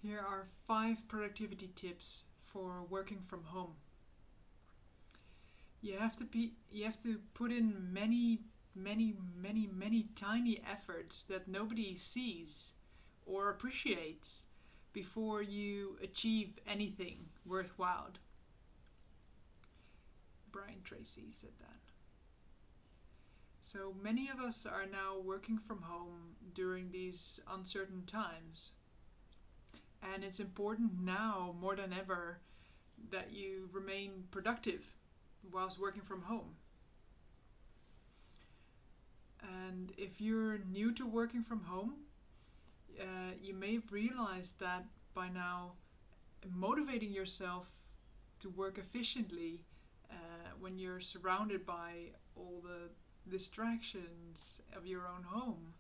Here are 5 productivity tips for working from home. You have to put in many tiny efforts that nobody sees or appreciates before you achieve anything worthwhile. Brian Tracy said that. So many of us are now working from home during these uncertain times. And it's important now more than ever that you remain productive whilst working from home. And if you're new to working from home, you may have realized that by now motivating yourself to work efficiently when you're surrounded by all the distractions of your own home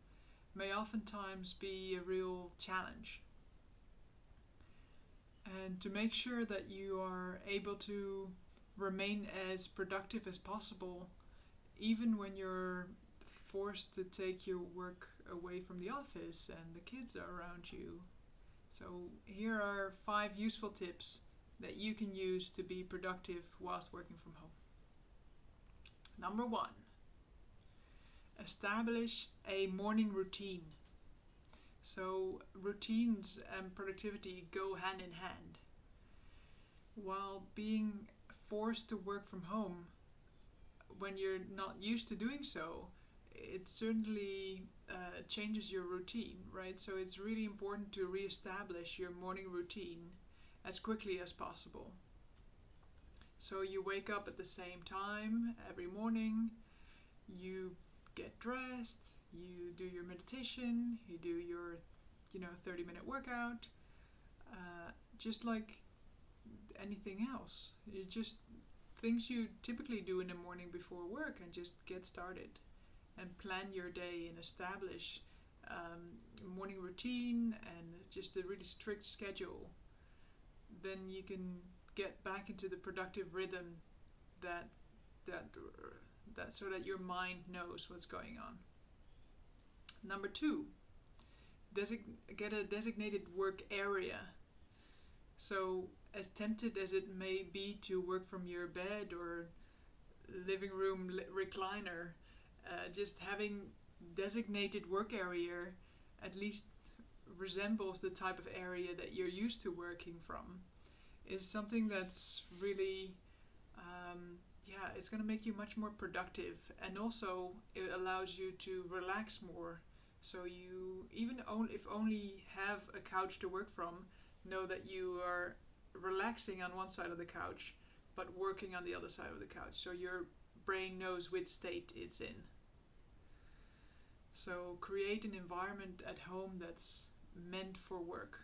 may oftentimes be a real challenge. And to make sure that you are able to remain as productive as possible, even when you're forced to take your work away from the office and the kids are around you. So here are 5 useful tips that you can use to be productive whilst working from home. Number 1, establish a morning routine. So routines and productivity go hand in hand. While being forced to work from home when you're not used to doing so, it certainly changes your routine, right? So it's really important to reestablish your morning routine as quickly as possible. So you wake up at the same time every morning, you get dressed, you do your meditation, you do your 30-minute workout, just like anything else. It just things you typically do in the morning before work, and just get started and plan your day and establish morning routine and just a really strict schedule. Then you can get back into the productive rhythm that so that your mind knows what's going on. Number 2, get a designated work area. So as tempted as it may be to work from your bed or living room recliner, just having designated work area at least resembles the type of area that you're used to working from is something that's really it's going to make you much more productive, and also it allows you to relax more. So you, if only have a couch to work from, know that you are relaxing on one side of the couch but working on the other side of the couch, so your brain knows which state it's in. So create an environment at home that's meant for work,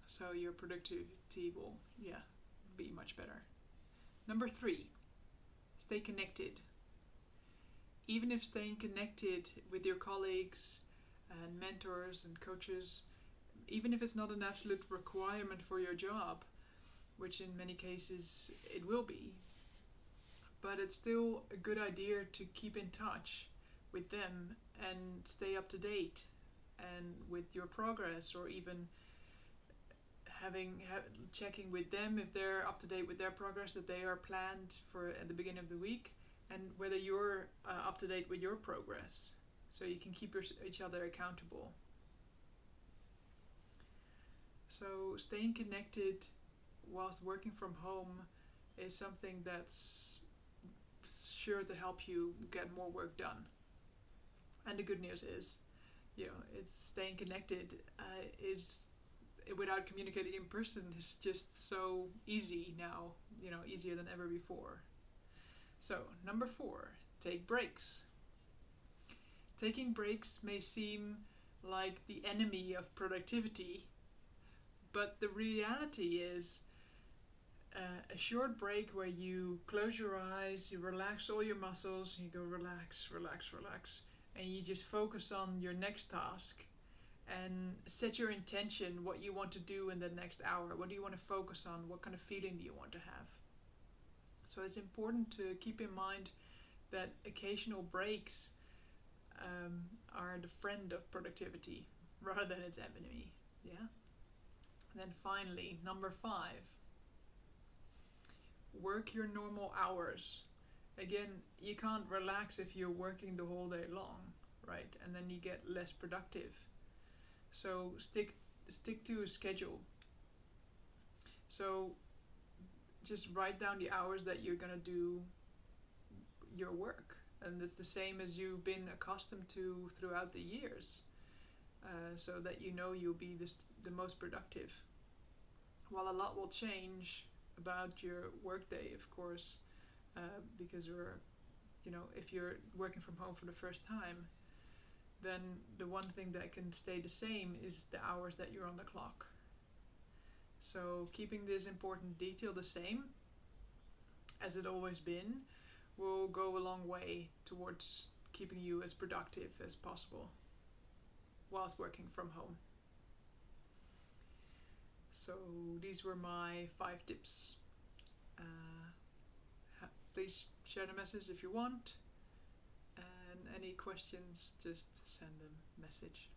so your productivity will be much better. Number 3, stay connected. Even if staying connected with your colleagues and mentors and coaches, even if it's not an absolute requirement for your job, which in many cases it will be, but it's still a good idea to keep in touch with them and stay up to date and with your progress, or even checking with them if they're up to date with their progress that they are planned for at the beginning of the week, and whether you're up to date with your progress, so you can keep each other accountable. So staying connected whilst working from home is something that's sure to help you get more work done. And the good news is, it's staying connected is without communicating in person is just so easy now, easier than ever before. So, number 4, take breaks. Taking breaks may seem like the enemy of productivity, but the reality is a short break where you close your eyes, you relax all your muscles, you go relax, relax, relax, and you just focus on your next task and set your intention, what you want to do in the next hour. What do you want to focus on? What kind of feeling do you want to have? So it's important to keep in mind that occasional breaks are the friend of productivity rather than its enemy. Yeah. And then finally, number 5, work your normal hours. Again, you can't relax if you're working the whole day long, right? And then you get less productive. So stick to a schedule. So just write down the hours that you're gonna do your work, and it's the same as you've been accustomed to throughout the years, so that you know you'll be the most productive. While a lot will change about your workday, of course, because if you're working from home for the first time, then the one thing that can stay the same is the hours that you're on the clock. So keeping this important detail the same as it always been will go a long way towards keeping you as productive as possible whilst working from home. So these were my 5 tips. Please share the message if you want, and any questions, just send a message.